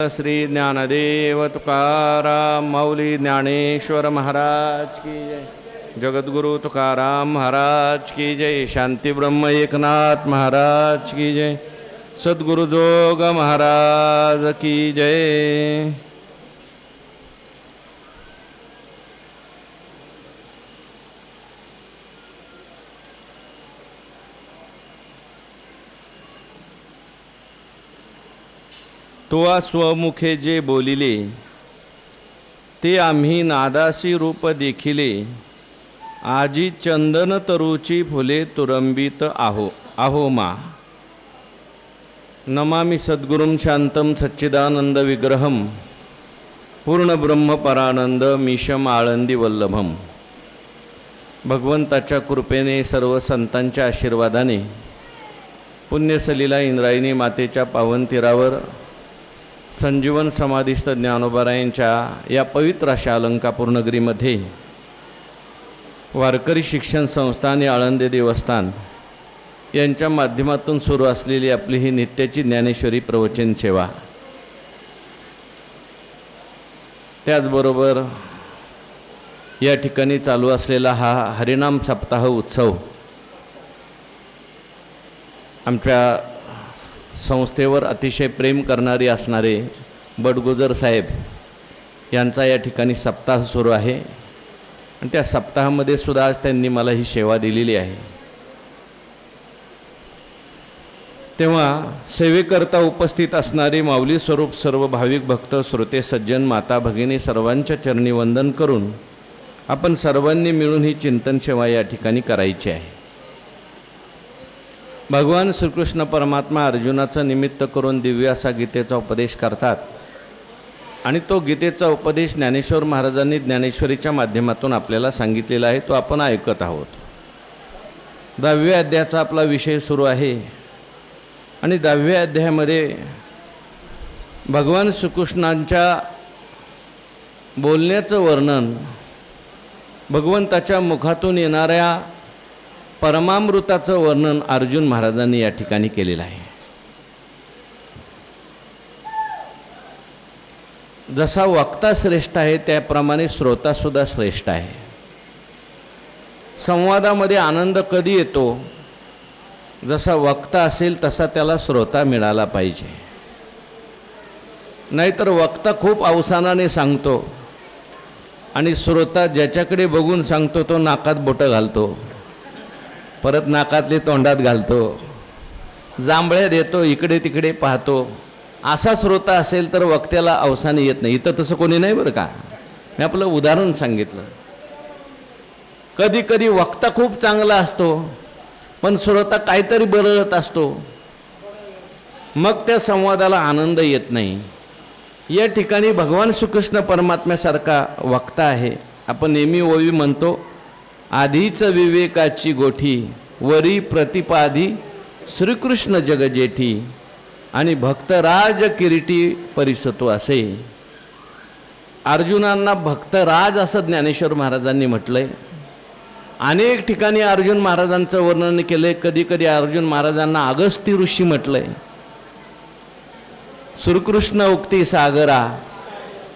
श्री ज्ञानदेव तुकाराम मौली ज्ञानेश्वर महाराज की जय। जगद्गुरु तुकाराम महाराज की जय। शांती ब्रह्म एकनाथ महाराज की जय। सद्गुरु जोग महाराज की जय। तुवा स्वमुखे जे बोलिले ते आम्ही नादासी रूप देखिले। आजी चंदन तरुची फुले तुरंबित आहो आहो मा। नमामि सद्गुरुं शांतं सच्चिदानंद विग्रहं पूर्ण ब्रह्म परानंद मीशम आळंदी वल्लभम। भगवंताच्या कृपेने सर्व संतांच्या आशीर्वादाने पुण्यसलीला इंद्रायणी मातेच्या पावन तीरावर संजीवन समाधिस्थ ज्ञानोबारायांच्या या पवित्र अशा अलंकापूर नगरीमध्ये वारकरी शिक्षण संस्था आणि आळंदी देवस्थान यांच्या माध्यमातून सुरू असलेली आपली ही नित्याची ज्ञानेश्वरी प्रवचन सेवा, त्याचबरोबर या ठिकाणी चालू असलेला हा हरिनाम सप्ताह उत्सव आमच्या संस्थेवर अतिशय प्रेम करणारे असणारे बडगुजर साहेब यांचा या ठिकाणी सप्ताह सुरू आहे आणि त्या सप्ताहामध्ये सुद्धा आज त्यांनी मला ही सेवा दिलेली आहे। तेव्हा सेवेकरता उपस्थित असणारे माऊली स्वरूप सर्व भाविक भक्त श्रोते सज्जन माता भगिनी सर्वांच्या चरणी वंदन करून आपण सर्वांनी मिळून ही चिंतन सेवा या ठिकाणी करायची आहे। भगवान श्रीकृष्ण परमात्मा अर्जुनाचं निमित्त करून दिव्य असा गीतेचा उपदेश करतात आणि तो गीतेचा उपदेश ज्ञानेश्वर महाराजांनी ज्ञानेश्वरीच्या माध्यमातून आपल्याला सांगितलेला आहे, तो आपण ऐकत आहोत। 10व्या अध्यायाचा आपला विषय सुरू आहे आणि 10व्या अध्यायामध्ये भगवान श्रीकृष्णांच्या बोलण्याचं वर्णन, भगवंताच्या मुखातून येणाऱ्या परमामृताचं वर्णन अर्जुन महाराजांनी या ठिकाणी केलेलं आहे। जसा वक्ता श्रेष्ठ आहे त्याप्रमाणे श्रोतासुद्धा श्रेष्ठ आहे। संवादामध्ये आनंद कधी येतो, जसा वक्ता असेल तसा त्याला श्रोता मिळाला पाहिजे, नाहीतर वक्ता खूप अवसानाने सांगतो आणि श्रोता ज्याच्याकडे बघून सांगतो तो नाकात बोटं घालतो, परत नाकातले तोंडात घालतो, जांभळे देतो, इकडे तिकडे पाहतो। असा श्रोता असेल तर वक्त्याला अवसान येत नाही। इथं तसं कोणी नाही बरं का, मी आपलं उदाहरण सांगितलं। कधी कधी वक्ता खूप चांगला असतो पण श्रोता काहीतरी बरळत असतो, मग त्या संवादाला आनंद येत नाही। या ठिकाणी भगवान श्रीकृष्ण परमात्म्यासारखा वक्ता आहे। आपण नेहमी ओवी म्हणतो, आधीच विवेकाची गोठी वरी प्रतिपादी श्रीकृष्ण जगजेठी आणि भक्तराज किरीटी परिसतो असे। अर्जुनांना भक्तराज असं ज्ञानेश्वर महाराजांनी म्हटलंय। अनेक ठिकाणी अर्जुन महाराजांचं वर्णन केलंय। कधी कधी अर्जुन महाराजांना अगस्ती ऋषी म्हटलंय। श्रीकृष्ण उक्ती सागरा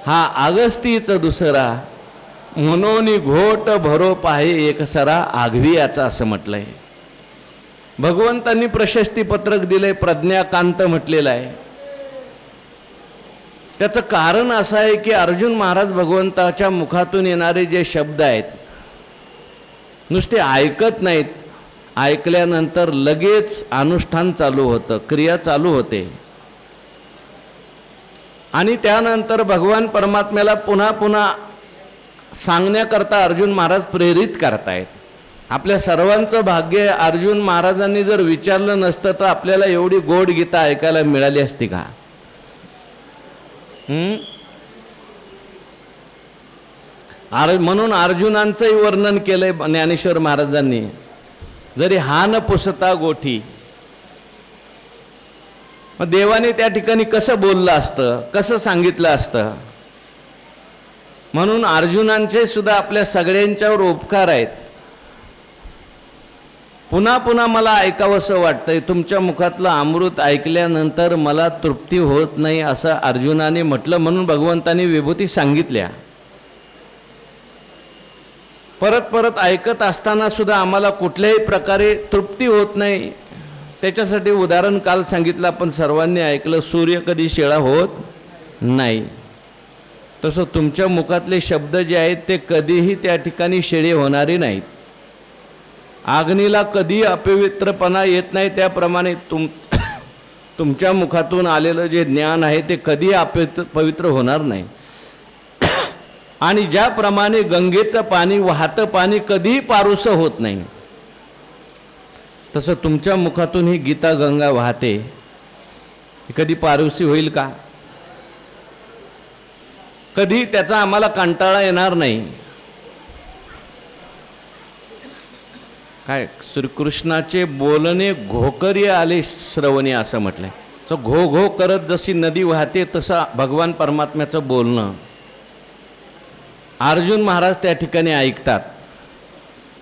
हा अगस्तीच दुसरा, म्हणून घोट भरो पाहे एकसरा आघवियाचा असं म्हटलंय। भगवंतांनी प्रशस्ती पत्रक दिलंय, प्रज्ञाकांत म्हटलेलं आहे। त्याचं कारण असं आहे की अर्जुन महाराज भगवंताच्या मुखातून येणारे जे शब्द आहेत नुसते ऐकत नाहीत, ऐकल्यानंतर लगेच अनुष्ठान चालू होतं, क्रिया चालू होते आणि त्यानंतर भगवान परमात्म्याला पुन्हा पुन्हा सांगण्याकरता अर्जुन महाराज प्रेरित करतायत। आपल्या सर्वांचं भाग्य अर्जुन महाराजांनी जर विचारलं नसतं तर आपल्याला एवढी गोड गीता ऐकायला मिळाली असती का? म्हणून अर्जुनांचंही वर्णन केलंय ज्ञानेश्वर महाराजांनी। जरी हा न पुसता गोठी, मग देवाने त्या ठिकाणी कसं बोललं असतं, कसं सांगितलं असतं? म्हणून अर्जुनांचे सुद्धा आपल्या सगळ्यांच्यावर उपकार आहेत। पुन्हा पुन्हा मला ऐकावंसं वाटतंय, तुमच्या मुखातलं अमृत ऐकल्यानंतर मला तृप्ती होत नाही असं अर्जुनाने म्हटलं, म्हणून भगवंतांनी विभूती सांगितल्या. परत परत ऐकत असताना सुद्धा आम्हाला कुठल्याही प्रकारे तृप्ती होत नाही. त्याच्यासाठी उदाहरण काल सांगितलं, आपण सर्वांनी ऐकलं, सूर्य कधी शेळा होत नाही. तसं तुमच्या मुखातले शब्द जे आहेत ते कधीही त्या ठिकाणी शेळे होणारे नाहीत. अग्नीला कधी अपवित्रपणा येत नाही, त्याप्रमाणे तुमच्या मुखातून आलेलं जे ज्ञान आहे ते कधी पवित्र होणार नाही. आणि ज्याप्रमाणे गंगेचं पाणी, वाहतं पाणी कधीही पारुसं होत नाही, तसं तुमच्या मुखातून ही गीता गंगा वाहते, कधी पारुसी होईल का? कधी त्याचा आम्हाला कंटाळा येणार नाही. काय श्रीकृष्णाचे बोलणे घोकरी आले श्रवणी असं म्हटलंय. सो घो घो करत जशी नदी वाहते तसं भगवान परमात्म्याचं बोलणं अर्जुन महाराज त्या ठिकाणी ऐकतात.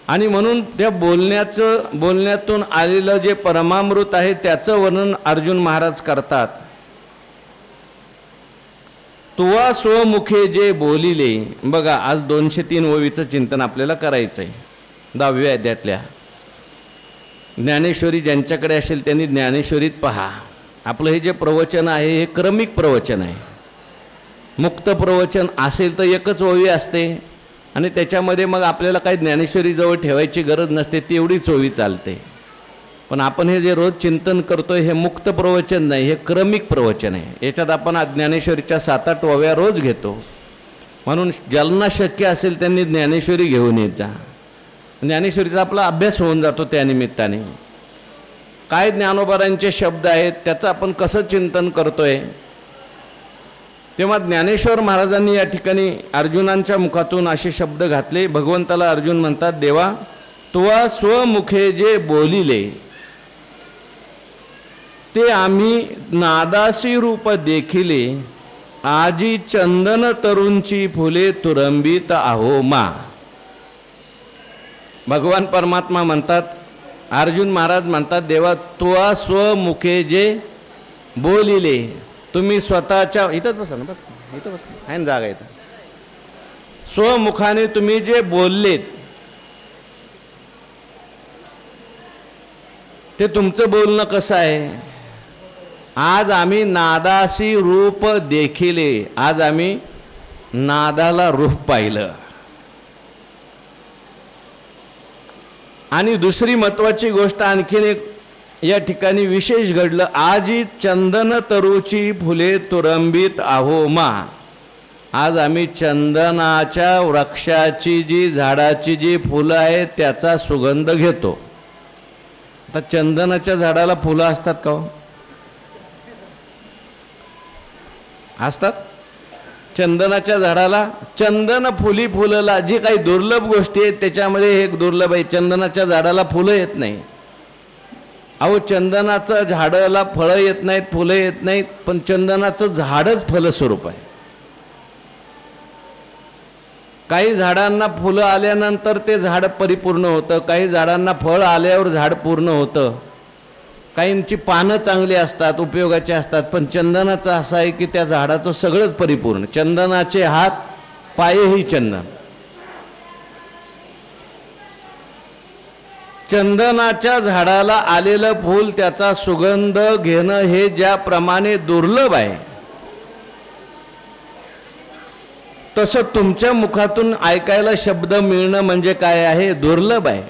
आणि म्हणून त्या बोलण्यातून आलेलं जे परमामृत आहे त्याचं वर्णन अर्जुन महाराज करतात. तुवा स्वमुखे जे बोलिले. बघा, आज 203 ओवीचं चिंतन आपल्याला करायचं आहे, 10व्या अध्यायातल्या. ज्ञानेश्वरी ज्यांच्याकडे असेल त्यांनी ज्ञानेश्वरीत पहा. आपलं हे जे प्रवचन आहे हे क्रमिक प्रवचन आहे. मुक्त प्रवचन असेल तर एकच ओवी असते आणि त्याच्यामध्ये मग आपल्याला काही ज्ञानेश्वरीजवळ ठेवायची गरज नसते, तेवढीच ओवी चालते. पण आपण हे जे रोज चिंतन करतोय हे मुक्त प्रवचन नाही, हे क्रमिक प्रवचन आहे. याच्यात आपण ज्ञानेश्वरीच्या 7-8 ओव्या रोज घेतो. म्हणून ज्यांना शक्य असेल त्यांनी ज्ञानेश्वरी घेऊन येत जा. ज्ञानेश्वरीचा आपला अभ्यास होऊन जातो. त्यानिमित्ताने काय ज्ञानोबारांचे शब्द आहेत त्याचं आपण कसं चिंतन करतोय. तेव्हा ज्ञानेश्वर महाराजांनी या ठिकाणी अर्जुनांच्या मुखातून असे शब्द घातले. भगवंताला अर्जुन म्हणतात, देवा तुवा स्वमुखे जे बोलिले ते आम्ही नादासी रूप देखिले, आजी चंदन तरुंची फुले तुरंबित आहो मा. भगवान परमात्मा म्हणतात, अर्जुन महाराज म्हणतात, देवा तुवा स्वमुखे जे बोलिले, तुम्ही स्वतःच्या इथंच बसा ना, बस इथं बस आहे ना जागा इथं. स्वमुखाने तुम्ही जे बोललेत ते तुमचं बोलणं कसं आहे. आज आम्ही नादासी रूप देखिले, आज आम्ही नादाला रूप पाहिलं. आणि दुसरी महत्वाची गोष्ट आणखीन एक या ठिकाणी विशेष घडलं. आजी चंदन तरुची फुले तुरंबित आहो मा. आज आम्ही चंदनाच्या वृक्षाची जी झाडाची जी फुलं आहेत त्याचा सुगंध घेतो. आता चंदनाच्या झाडाला फुलं असतात का हो? असतात. चंदनाच्या झाडाला चंदन फुलला जी काही दुर्लभ गोष्टी आहेत त्याच्यामध्ये एक दुर्लभ आहे. चंदनाच्या झाडाला फुलं येत नाही. अहो, चंदनाचं झाडाला फळं येत नाहीत, फुलं येत नाहीत, पण चंदनाचं झाडच फलस्वरूप आहे. काही झाडांना फुलं आल्यानंतर ते झाड परिपूर्ण होतं, काही झाडांना फळ आल्यावर झाड पूर्ण होतं, काहींची पानं चांगली असतात, उपयोगाची असतात. पण चंदनाचं असं आहे की त्या झाडाचं सगळंच परिपूर्ण. चंदनाचे हात पायही चंदन. चंदनाच्या झाडाला आलेलं फूल त्याचा सुगंध घेणं हे ज्याप्रमाणे दुर्लभ आहे तसं तुमच्या मुखातून ऐकायला शब्द मिळणं म्हणजे काय आहे, दुर्लभ आहे.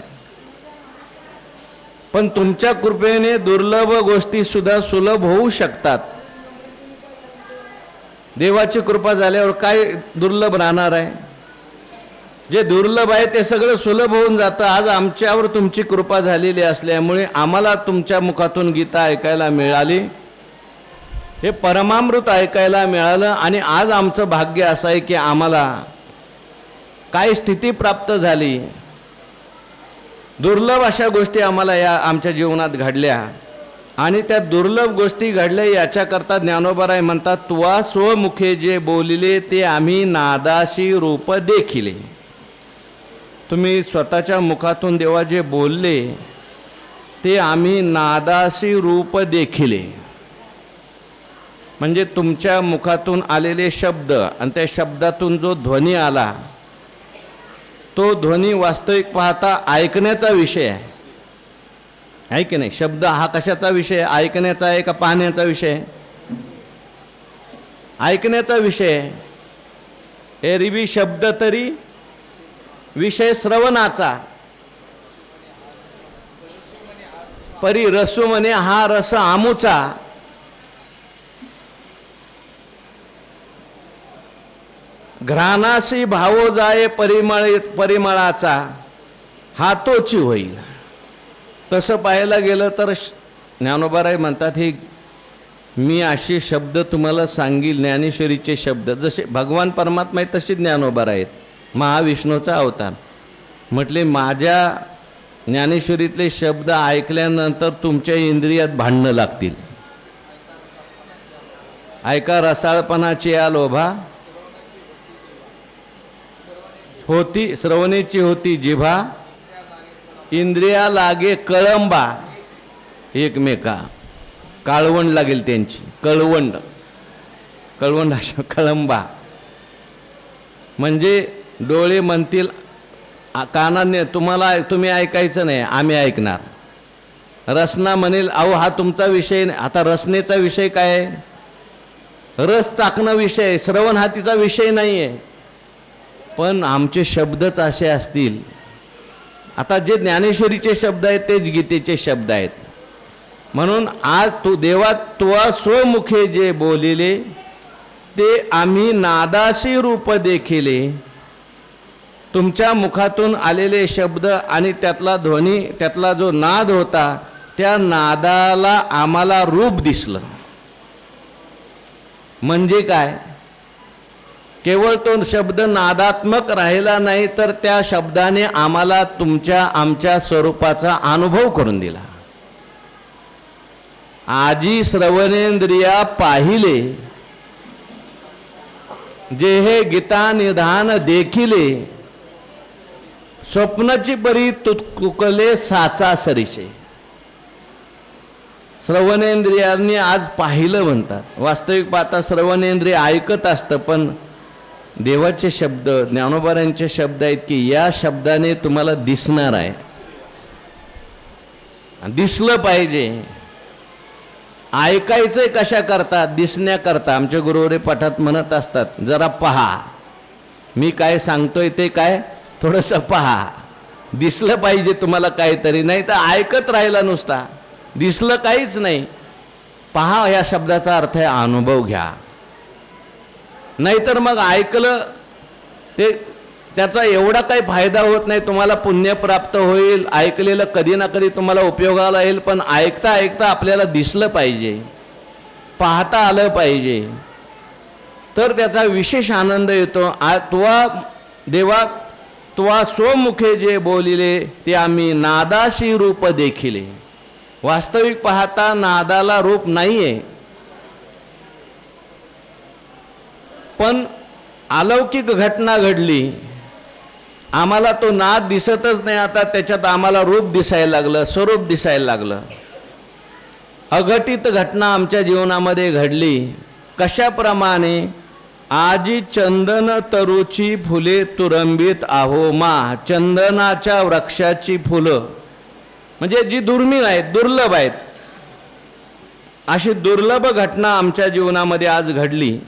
पण तुमच्या कृपेने दुर्लभ गोष्टी सुद्धा सुलभ होऊ शकतात. देवाची कृपा झाल्यावर काय दुर्लभ राहणार आहे. जे दुर्लभ आहे ते सगळं सुलभ होऊन जातं. आज आमच्यावर तुमची कृपा झालेली असल्यामुळे आम्हाला तुमच्या मुखातून गीता ऐकायला मिळाली, हे परमामृत ऐकायला मिळालं. आणि आज आमचं भाग्य असं आहे की आम्हाला काय स्थिती प्राप्त झाली, दुर्लभ अशा गोष्टी आम्हाला या आमच्या जीवनात घडल्या. आणि त्या दुर्लभ गोष्टी घडल्या याच्याकरता ज्ञानोबाराय म्हणतात, तुवा स्वमुखे जे बोलिले ते आम्ही नादाशी रूप देखिले. तुम्ही स्वतःच्या मुखातून देवा जे बोलले ते आम्ही नादासी रूप देखिले. म्हणजे तुमच्या मुखातून आलेले शब्द आणि त्या शब्दातून जो ध्वनी आला तो ध्वनी वास्तविक पाहता ऐकण्याचा विषय आहे की नाही. शब्द हा कशाचा विषय, ऐकण्याचा आहे का पाहण्याचा विषय? ऐकण्याचा विषय. एरवी शब्द तरी विषय श्रवणाचा. परी रसू म्हणे हा रस आमुचा. घ्राणासी भावो जाये परिमळाचा हा तोची होईल. तसं पाहायला गेलं तर ज्ञानोबाराय म्हणतात हे मी असे शब्द तुम्हाला सांगील, ज्ञानेश्वरीचे शब्द. जसे भगवान परमात्मा आहेत तसे ज्ञानोबाराय आहेत, महाविष्णूचा अवतार. म्हटले माझ्या ज्ञानेश्वरीतले शब्द ऐकल्यानंतर तुमच्या इंद्रियात भांडणं लागतील. ऐका रसाळपणाची या लोभा होती, श्रवणेची होती जिभा, इंद्रिया लागे कळंबा. एकमेका काळवंड लागेल त्यांची, कळवंड अशा कळंबा. म्हणजे डोळे म्हणतील कानाने तुम्ही ऐकायचं नाही, आम्ही ऐकणार. रसना म्हणेल अहो हा तुमचा विषय नाही. आता रसनेचा विषय काय आहे? रस चाकणं विषय आहे, श्रवण हा तिचा विषय नाही आहे. पण आमचे शब्दच असे असतील. आता जे ज्ञानेश्वरीचे शब्द आहेत तेच गीतेचे शब्द आहेत. म्हणून आज तू देवा तुवा स्वमुखे जे बोलिले ते आम्ही नादासी रूप देखिले. तुमच्या मुखातून आलेले शब्द आणि त्यातला ध्वनी, त्यातला जो नाद होता, त्या नादाला आम्हाला रूप दिसलं. म्हणजे काय? केवळ तो शब्द नादात्मक राहिला नाही, तर त्या शब्दाने आम्हाला आमच्या स्वरूपाचा अनुभव करून दिला. आजी श्रवणेंद्रिया पाहिले जे हे गीता निधान देखिले. स्वप्नची परी तुकले साचा सरीशे. श्रवणेंद्रियांनी आज पाहिलं म्हणतात. वास्तविक पाहता श्रवणेंद्रिय ऐकत असतं, पण देवाचे शब्द ज्ञानोबारांचे शब्द आहेत की या शब्दाने तुम्हाला दिसणार आहे, दिसलं पाहिजे. ऐकायचंय कशा करता? दिसण्याकरता. आमचे गुरुवरे पाठात म्हणत असतात जरा पहा, मी काय सांगतोय ते काय थोडंसं पहा. दिसलं पाहिजे तुम्हाला काहीतरी, नाही तर ऐकत राहिला नुसता, दिसलं काहीच नाही. पहा या शब्दाचा अर्थ आहे, अनुभव घ्या. नाहीतर मग ऐकलं ते त्याचा एवढा काही फायदा होत नाही. तुम्हाला पुण्य प्राप्त होईल, ऐकलेलं कधी ना कधी तुम्हाला उपयोगाला येईल, पण ऐकता ऐकता आपल्याला दिसलं पाहिजे, पाहता आलं पाहिजे, तर त्याचा विशेष आनंद येतो. तुवा देवा तुवा स्वमुखे जे बोलिले ते आम्ही नादाशी रूप देखिले. वास्तविक पाहता नादाला रूप नाहीये, पण अलौकिक घटना घडली. आम्हाला तो नाद दिसतच नाही, आता त्याच्यात आम्हाला रूप दिसायला लागलं, स्वरूप दिसायला लागलं. अघटित घटना आमच्या जीवनामध्ये घडली. कशाप्रमाणे? आजी चंदन तरुची फुले तुरंबित आहो मा. चंदनाच्या वृक्षाची फुलं म्हणजे जी दुर्मिळ आहेत, दुर्लभ आहेत, अशी दुर्लभ घटना आमच्या जीवनामध्ये आज घडली.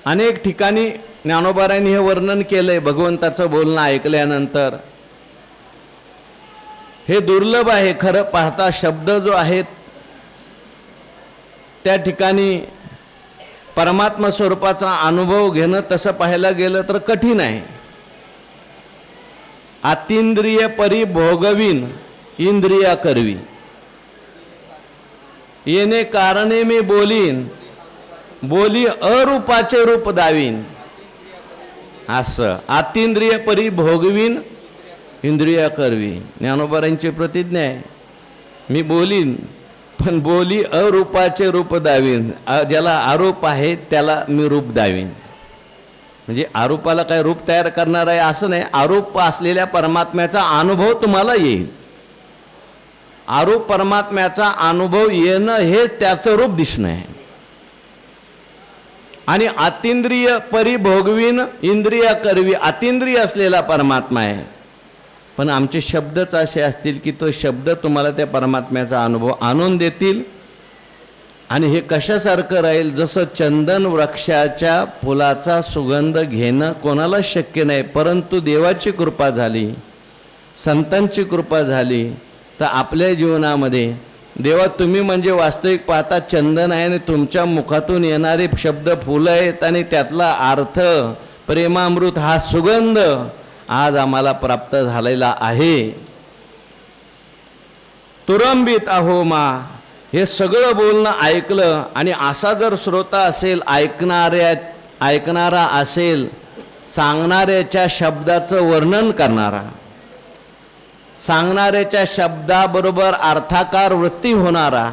अनेक ठिकाणी ज्ञानोबारांनी हे वर्णन केलंय. भगवंताचं बोलणं ऐकल्यानंतर हे दुर्लभ आहे. खरं पाहता शब्द जो आहेत त्या ठिकाणी परमात्मा स्वरूपाचा अनुभव घेणं तसं पाहायला गेलं तर कठीण आहे. अतींद्रिय परी भोगवीन इंद्रिया करवी. येणे कारणे मी बोलीन, बोली अरूपाचे रूप दावीन. असं अतींद्रिय परी भोगवीन इंद्रिया करवी. ज्ञानोबारांची प्रतिज्ञा आहे, मी बोलीन पण बोली अरूपाचे रूप दावीन. ज्याला आरोप आहे त्याला मी रूप दावीन. म्हणजे आरोपाला काय रूप तयार करणार आहे असं नाही, आरोप असलेल्या परमात्म्याचा अनुभव तुम्हाला येईल. आरूप परमात्म्याचा अनुभव येणं हेच त्याचं रूप दिसणं आहे. आणि अतिंद्रिय परिभोगवीन इंद्रिय करवी अतिंद्रिय असलेला परमात्मा आहे. पण आमचे शब्दच असे असतील की तो शब्द तुम्हाला त्या परमात्म्याचा अनुभव आणून देतील. आणि हे कशासारखं राहील, जसं चंदन वृक्षाच्या फुलाचा सुगंध घेणं कोणाला शक्य नाही, परंतु देवाची कृपा झाली, संतांची कृपा झाली तर आपल्या जीवनामध्ये देवा तुम्ही म्हणजे वास्तविक पाहता चंदन आहे आणि तुमच्या मुखातून येणारे शब्द फुलं आहेत आणि त्यातला अर्थ प्रेमामृत हा सुगंध आज आम्हाला प्राप्त झालेला आहे. तुरंबित अहो मा, हे सगळं बोलणं ऐकलं आणि असा जर श्रोता असेल, ऐकणारा असेल, सांगणाऱ्याच्या शब्दाचं वर्णन करणारा, सांगणाऱ्याच्या शब्दाबरोबर अर्थाकार वृत्ती होणारा,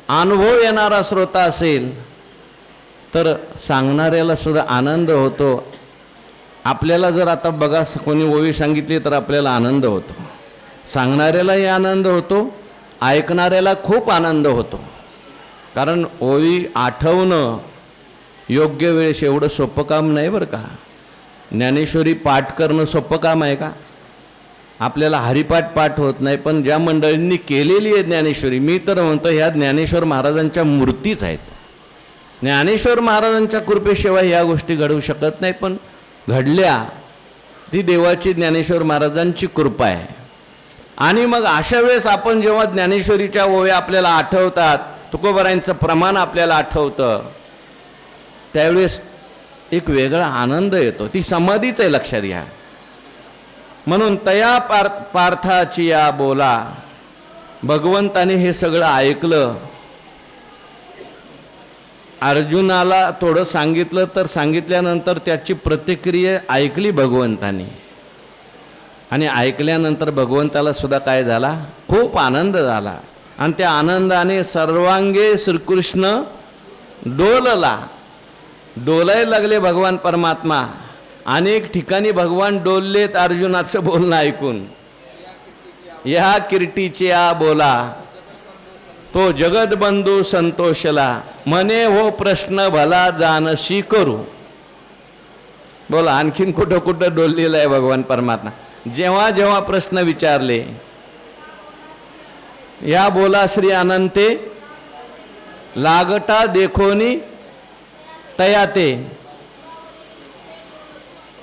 अनुभव येणारा श्रोता असेल तर सांगणाऱ्याला सुद्धा आनंद होतो. आपल्याला जर आता बघा कोणी ओवी सांगितली तर आपल्याला आनंद होतो, सांगणाऱ्यालाही आनंद होतो, ऐकणाऱ्याला खूप आनंद होतो. कारण ओवी आठवणं योग्य वेळेस एवढं सोपं काम नाही बरं का. ज्ञानेश्वरी पाठ करणं सोपं काम आहे का? आपल्याला हरिपाठ पाठ होत नाही, पण ज्या मंडळींनी केलेली आहे ज्ञानेश्वरी, मी तर म्हणतो ह्या ज्ञानेश्वर महाराजांच्या मूर्तीच आहेत. ज्ञानेश्वर महाराजांच्या कृपेशिवाय ह्या गोष्टी घडवू शकत नाही, पण घडल्या ती देवाची ज्ञानेश्वर महाराजांची कृपा आहे. आणि मग अशा वेळेस आपण जेव्हा ज्ञानेश्वरीच्या ओव्या आपल्याला आठवतात, तुकोबारायांचं प्रमाण आपल्याला आठवतं, त्यावेळेस एक वेगळा आनंद येतो. ती समाधीच आहे, लक्षात घ्या. म्हणून तया पार्थाची या बोला, भगवंताने हे सगळं ऐकलं. अर्जुनाला थोडं सांगितलं तर सांगितल्यानंतर त्याची प्रतिक्रिया ऐकली भगवंताने. आणि ऐकल्यानंतर भगवंताला सुद्धा काय झाला, खूप आनंद झाला. आणि त्या आनंदाने सर्वांगे श्रीकृष्ण डोलायला लागले भगवान परमात्मा. अनेक ठिकाणी भगवान डोललेत अर्जुनाचं बोलणं ऐकून. या कीर्तीचे आ बोला, तो जगदबंधू संतोषला, मने हो प्रश्न भला जानशी करू. बोला आणखीन कुठं कुठं डोललेलं आहे भगवान परमात्मा. जेव्हा जेव्हा प्रश्न विचारले, या बोला श्री अनंते लागटा देखोनी तयाते,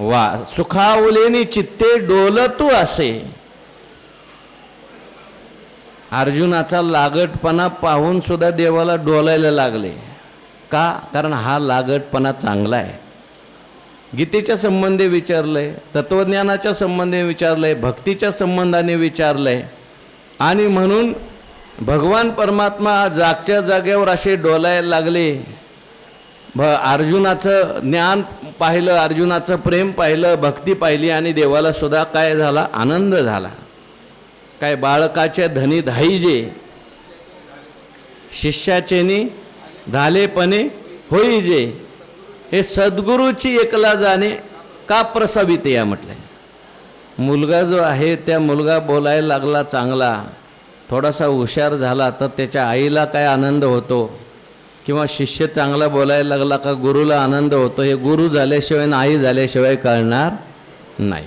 वा सुखावलेनी चित्ते डोलतू असे. अर्जुनाचा लागटपणा पाहून सुद्धा देवाला डोलायला लागले. का? कारण हा लागटपणा चांगला आहे. गीतेच्या संबंधी विचारलंय, तत्वज्ञानाच्या संबंधी विचारलंय, भक्तीच्या संबंधाने विचारलंय. आणि म्हणून भगवान परमात्मा जागच्या जागेवर असे डोलायला लागले. अर्जुनाचं ज्ञान पाहिलं, अर्जुनाचं प्रेम पाहिलं, भक्ती पाहिली आणि देवाला सुद्धा काय झाला, आनंद झाला. काय बाळकाच्या धनी धाईजे, शिष्याचेनी धालेपणे होईजे, हे सद्गुरूची एकला जाणे का प्रसावित या म्हटलंय. मुलगा जो आहे त्या मुलगा बोलायला लागला चांगला, थोडासा हुशार झाला तर त्याच्या आईला काय आनंद होतो, किंवा शिष्य चांगला बोलायला लागला का गुरुला आनंद होतो. हे गुरु झाल्याशिवाय आणि आई झाल्याशिवाय कळणार नाही.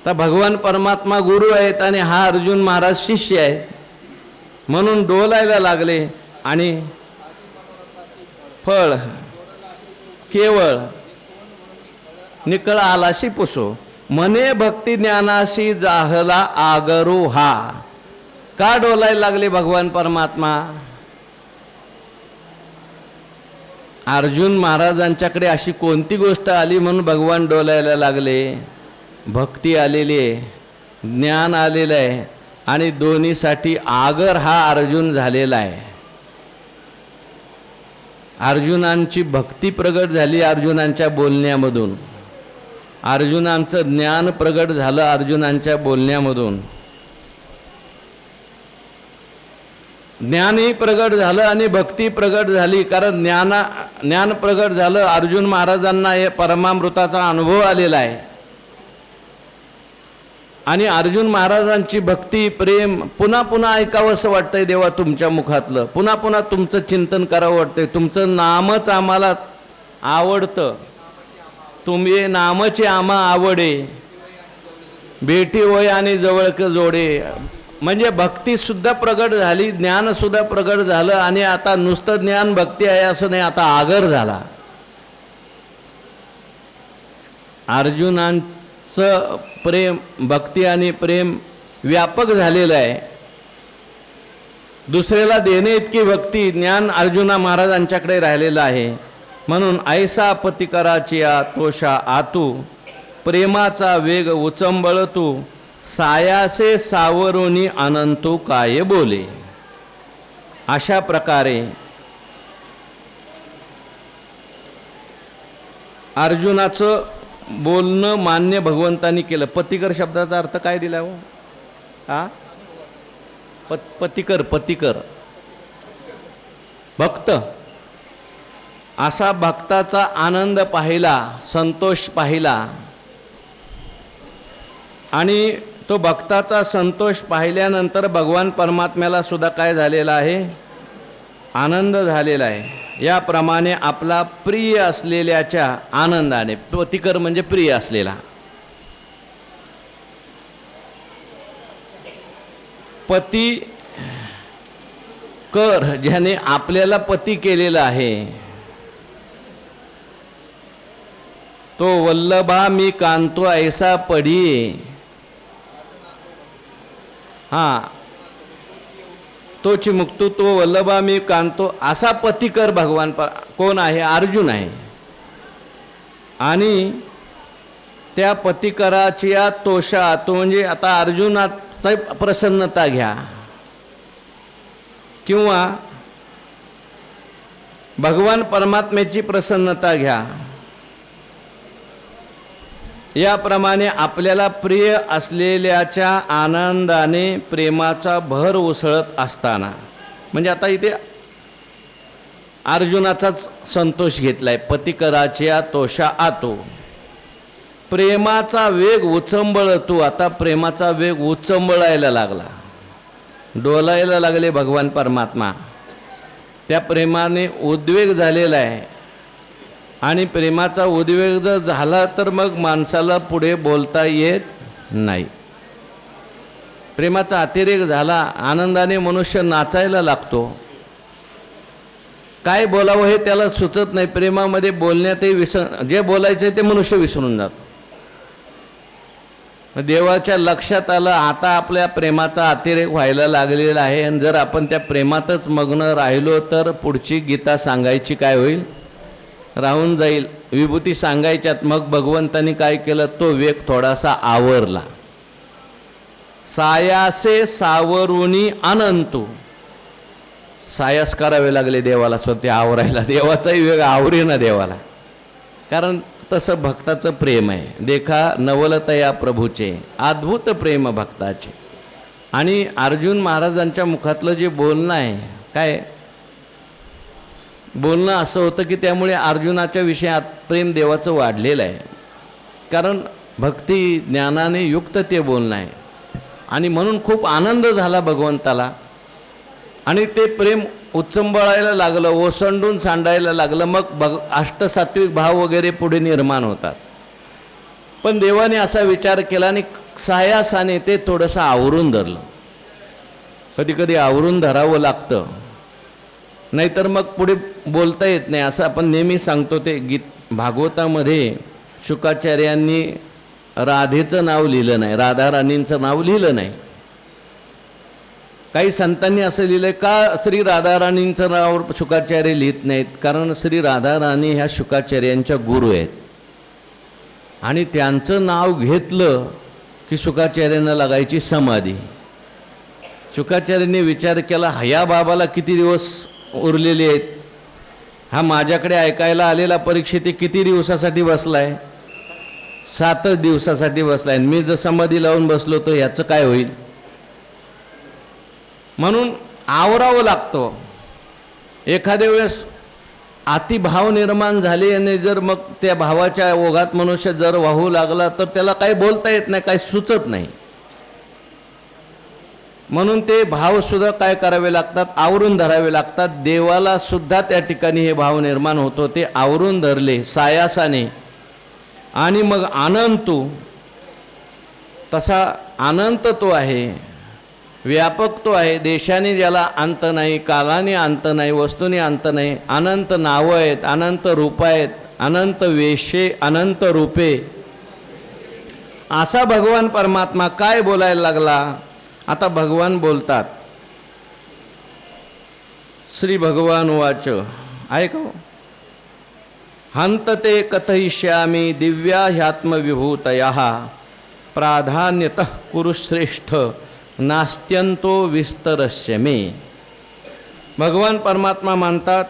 तर भगवान परमात्मा गुरु आहेत आणि हा अर्जुन महाराज शिष्य आहेत, म्हणून डोलायला लागले. आणि फळ केवळ निकळ आलाशी पुसो, मने भक्ती ज्ञानाशी जाहला आगरू हा. का डोलायला लागले भगवान परमात्मा? अर्जुन महाराजांच्याकडे अशी कोणती गोष्ट आली म्हणून भगवान डोलायला लागले? भक्ती आलेली आहे, ज्ञान आलेलं आहे, आणि दोन्हीसाठी आगर हा अर्जुन झालेला आहे. अर्जुनांची भक्ती प्रगट झाली अर्जुनांच्या बोलण्यामधून, अर्जुनांचं ज्ञान प्रगट झालं अर्जुनांच्या बोलण्यामधून. ज्ञानही प्रगट झालं आणि भक्ती प्रगट झाली. कारण ज्ञान प्रगट झालं, अर्जुन महाराजांना हे परमामृताचा अनुभव आलेला आहे. आणि अर्जुन महाराजांची भक्ती प्रेम पुन्हा पुन्हा ऐकावं असं वाटतंय देवा तुमच्या मुखातलं, पुन्हा पुन्हा तुमचं चिंतन करावं वाटतंय, तुमचं नामच आम्हाला आवडतं, तुम्ही नामचे आम्हा आवडे, भेटी होय आणि जवळक जोडे. म्हणजे भक्तीसुद्धा प्रगट झाली, ज्ञानसुद्धा प्रगट झालं, आणि आता नुसतं ज्ञान भक्ती आहे असं नाही, आता आगर झाला. अर्जुनांचं प्रेम, भक्ती आणि प्रेम व्यापक झालेलं आहे. दुसऱ्याला देणे इतकी भक्ती ज्ञान अर्जुना महाराजांच्याकडे राहिलेलं आहे. म्हणून ऐसा पतिकराची तोषा आतू, प्रेमाचा वेग उचंबळ तू, सायासे सावरुनी अनंतू काय बोले. अशा प्रकारे अर्जुनाचं बोलणं मान्य भगवंतांनी केलं. पतिकर शब्दाचा अर्थ काय दिला हो? पतिकर, पतिकर भक्त. असा भक्ताचा आनंद पाहिला, संतोष पाहिला, आणि तो भक्ताचा संतोष पाहिल्यानंतर भगवान परमात्म्याला सुद्धा काय झालेला आहे? आनंद झालेला आहे. याप्रमाणे आपला प्रिय असलेल्याच्या आनंदाने, पतिकर म्हणजे प्रिय असलेला, पती कर ज्याने आपल्याला पती केलेला आहे, तो वल्लभा मी कांतो ऐसा पडिये. हां, तो चिमुक्तो तो वल्लभा मी कांतो असा पतिकर भगवान कोण आहे? अर्जुन आहे. आणि त्या पतिकराची तोषा, तो म्हणजे आता अर्जुनाचा प्रसन्नता घ्या किंवा भगवान परमात्म्याची प्रसन्नता घ्या. याप्रमाणे आपल्याला प्रिय असलेल्याच्या आनंदाने प्रेमाचा भर उसळत असताना, म्हणजे आता इथे अर्जुनाचाच संतोष घेतलाय. पतिकराच्या तोषा आतो, प्रेमाचा वेग उचंबळ तू. आता प्रेमाचा वेग उचंबळायला लागला, डोलायला लागले भगवान परमात्मा. त्या प्रेमाने उद्वेग झालेला आहे, आणि प्रेमाचा उद्वेग जर झाला तर मग माणसाला पुढे बोलता येत नाही. प्रेमाचा अतिरेक झाला, आनंदाने मनुष्य नाचायला लागतो, काय बोलावं हे त्याला सुचत नाही. प्रेमामध्ये बोलण्यातही जे बोलायचं ते मनुष्य विसरून जातो. देवाच्या लक्षात आलं आता आपल्या प्रेमाचा अतिरेक व्हायला लागलेला आहे, आणि जर आपण त्या प्रेमातच मग्न राहिलो तर पुढची गीता सांगायची काय होईल? राहून जाईल. विभूती सांगायच्यात. मग भगवंतांनी काय केलं? तो वेग थोडासा आवरला. सायासे सावरुनी अनंतू, सायास करावे लागले देवाला स्वतः आवरायला. देवाचाही वेग आवरेना देवाला, कारण तसं भक्ताचं प्रेम आहे. देखा नवलतया प्रभूचे, अद्भुत प्रेम भक्ताचे. आणि अर्जुन महाराजांच्या मुखातलं जे बोलणं आहे, काय बोलणं असं होतं की त्यामुळे अर्जुनाच्या विषयात प्रेम देवाचं वाढलेलं आहे, कारण भक्ती ज्ञानाने युक्त ते बोलणं आहे. आणि म्हणून खूप आनंद झाला भगवंताला, आणि ते प्रेम उच्चंबळायला लागलं, ओसंडून सांडायला लागलं. मग अष्टसात्विक भाव वगैरे पुढे निर्माण होतात. पण देवाने असा विचार केला आणि सायासाने ते थोडंसं आवरून धरलं. कधी कधी आवरून धरावं लागतं, नाहीतर मग पुढे बोलता येत नाही. असं आपण नेहमी सांगतो. ते भागवतामध्ये शुकाचार्यांनी राधेचं नाव लिहिलं नाही, राधा राणींचं नाव लिहिलं नाही. काही संतांनी असं लिहिलं का श्री राधा राणींचं नाव शुकाचार्य लिहित नाहीत? कारण श्री राधा राणी ह्या शुकाचार्यांच्या गुरु आहेत, आणि त्यांचं नाव घेतलं की शुकाचार्यांना लागायची समाधी. शुकाचार्यांनी विचार केला, ह्या बाबाला किती दिवस उरलेले आहेत? हा माझ्याकडे ऐकायला आलेला परीक्षित किती दिवसासाठी बसलाय? 7 दिवसासाठी बसलाय. मी जर समाधी लावून बसलो तर ह्याचं काय होईल? म्हणून आवरावं लागतं. एखाद्या वेळेस अतिभाव निर्माण झाले आणि जर मग त्या भावाच्या ओघात मनुष्य जर वाहू लागला तर त्याला काही बोलता येत नाही, काही सुचत नाही. म्हणून ते भावसुद्धा काय करावे लागतात, आवरून धरावे लागतात. देवाला सुद्धा त्या ठिकाणी हे भाव निर्माण होतो, ते आवरून धरले सायासाने. आणि मग अनंत, तसा अनंत तो आहे, व्यापक तो आहे. देशाने ज्याला अंत नाही, कालाने अंत नाही, वस्तूने अंत नाही. अनंत नावं आहेत, अनंत रूप आहेत, अनंत वेशे, अनंत रूपे. असा भगवान परमात्मा काय बोलायला लागला. आता भगवान बोलतात. श्री भगवान उवाच, ऐकव. हंत ते कथयिष्यामि दिव्या ह्यात्मविभूतयः प्राधान्यतः कुरुश्रेष्ठ नास्त्यंतो विस्तरस्य मे. भगवान परमात्मा मानतात.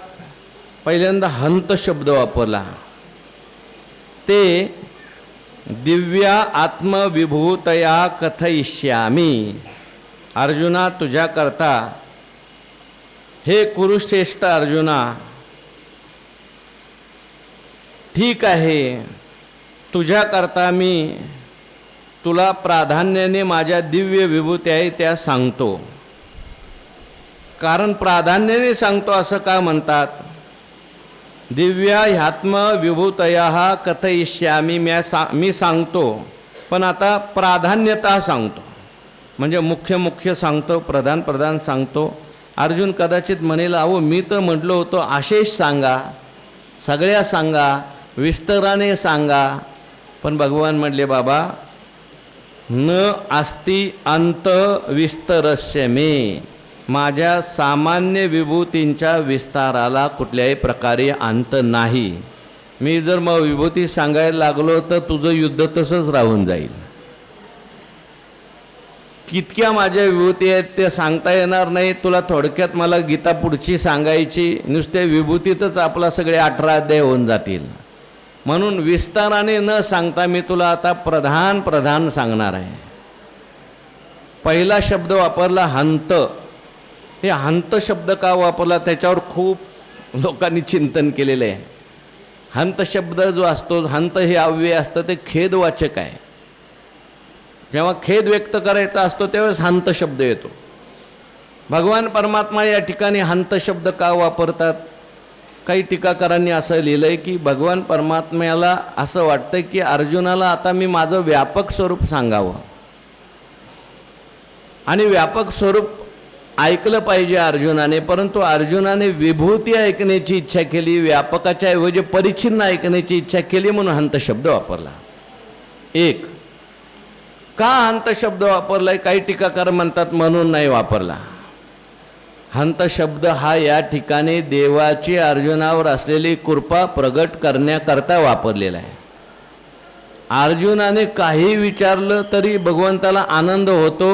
पहिल्यांदा हंत शब्द वापरला. ते दिव्या आत्मविभूतया कथयिष्यामि. अर्जुना, तुझ्याकरता, हे कुरुश्रेष्ठ अर्जुना, ठीक आहे, तुझ्याकरता मी तुला प्राधान्याने माझ्या दिव्य विभूती आहे त्या सांगतो. कारण प्राधान्याने सांगतो असं का म्हणतात. दिव्या ह्यात्मविभूतया कथयिष्यामि, मी सांगतो, पण आता प्राधान्यता सांगतो, म्हणजे मुख्य सांगतो, प्रधान सांगतो. अर्जुन कदाचित म्हणेल, अहो मी तर म्हटलो होतो आशेष सांगा, सगळ्या सांगा, विस्तराने सांगा. पण भगवान म्हटले, बाबा, न अस्ति अंत विस्तरस्य मे. माझ्या सामान्य विभूतींच्या विस्ताराला कुठल्याही प्रकारे अंत नाही. मी जर मग विभूती सांगायला लागलो तर तुझं युद्ध तसंच राहून जाईल. कितक्या माझ्या विभूती आहेत ते सांगता येणार नाही तुला. थोडक्यात मला गीता पुढची सांगायची, नुसत्या विभूतीतच आपला सगळे 18 अध्याय होऊन जातील. म्हणून विस्ताराने न सांगता मी तुला आता प्रधान सांगणार आहे. पहिला शब्द वापरला हंत. हे हंत शब्द का वापरला त्याच्यावर खूप लोकांनी चिंतन केलेलं आहे. हंत शब्द जो असतो, हंत हे अव्यय असतं, ते खेदवाचक आहे. जेव्हा खेद व्यक्त करायचा असतो त्यावेळेस हंत शब्द येतो. भगवान परमात्मा या ठिकाणी हंत शब्द का वापरतात. काही टीकाकारांनी असं लिहिलं आहे की भगवान परमात्म्याला असं वाटतं की अर्जुनाला आता मी माझं व्यापक स्वरूप सांगावं, आणि व्यापक स्वरूप ऐकलं पाहिजे अर्जुनाने. परंतु अर्जुनाने विभूती ऐकण्याची इच्छा केली, व्यापकाच्या ऐवजी परिच्छिन्न ऐकण्याची इच्छा केली, म्हणून हंत शब्द वापरला. एक, का हंत शब्द वापरलाय. काही टीकाकार म्हणतात म्हणून नाही वापरला. हंत शब्द हा या ठिकाणी देवाची अर्जुनावर असलेली कृपा प्रगट करण्याकरता वापरलेला आहे. अर्जुनाने काही विचारलं तरी भगवंताला आनंद होतो.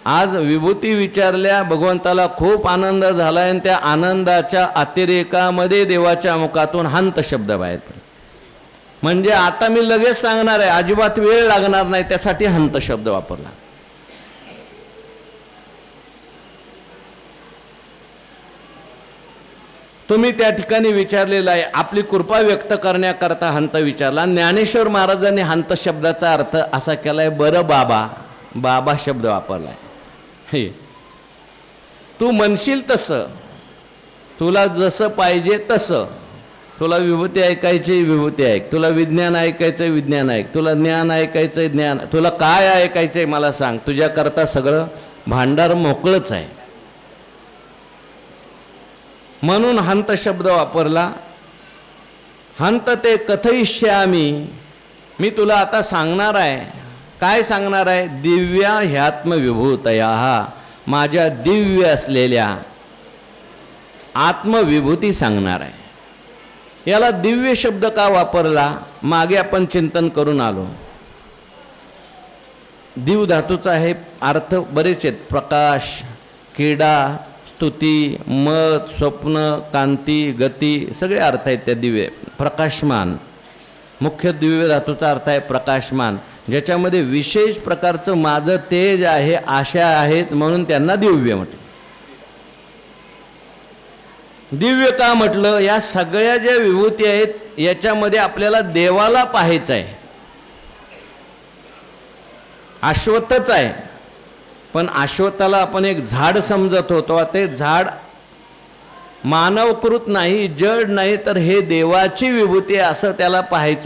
आज विभूती विचारल्या, भगवंताला खूप आनंद झाला, आणि त्या आनंदाच्या अतिरेकामध्ये देवाच्या मुखातून हंत शब्द बाहेर पडला. म्हणजे आता मी लगेच सांगणार आहे, अजिबात वेळ लागणार नाही, त्यासाठी हंत शब्द वापरला. तुम्ही त्या ठिकाणी विचारलेला आहे, आपली कृपा व्यक्त करण्याकरता हंत विचारला. ज्ञानेश्वर महाराजांनी हंत शब्दाचा अर्थ असा केलाय, बरं बाबा शब्द वापरलाय. हे तू म्हणशील तसं, तुला जसं पाहिजे तसं. तुला विभूती ऐकायची विभूती ऐक, तुला विज्ञान ऐकायचं विज्ञान ऐक, तुला ज्ञान ऐकायचं ज्ञान, तुला काय ऐकायचंय मला सांग. तुझ्याकरता सगळं भांडार मोकळंच आहे. म्हणून हंत शब्द वापरला. हंत ते कथयिष्यामि, मी तुला आता सांगणार आहे. काय सांगणार आहे. दिव्या ह्यात्मविभूतया, माझ्या दिव्य असलेल्या आत्मविभूती सांगणार आहे. याला दिव्य शब्द का वापरला, मागे आपण चिंतन करून आलो. दिव धातूचा हे अर्थ बरेच आहेत. प्रकाश, क्रीडा, स्तुती, मत, स्वप्न, कांती, गती, सगळे अर्थ आहेत त्या दिव्य. प्रकाशमान, मुख्य दिव्य धातूचा अर्थ आहे प्रकाशमान, ज्याच्यामध्ये विशेष प्रकारचं माझं तेज आहे, आशा आहेत, म्हणून त्यांना दिव्य म्हटलं. दिव्य का म्हटलं. या सगळ्या ज्या विभूती आहेत याच्यामध्ये आपल्याला देवाला पाहायचं आहे. अश्वत्थच आहे. पण अश्वत्थाला आपण एक झाड समजत होतो, ते झाड मानवकृत नाही, जड नाही, तर हे देवाची विभूती असं त्याला पाहायचं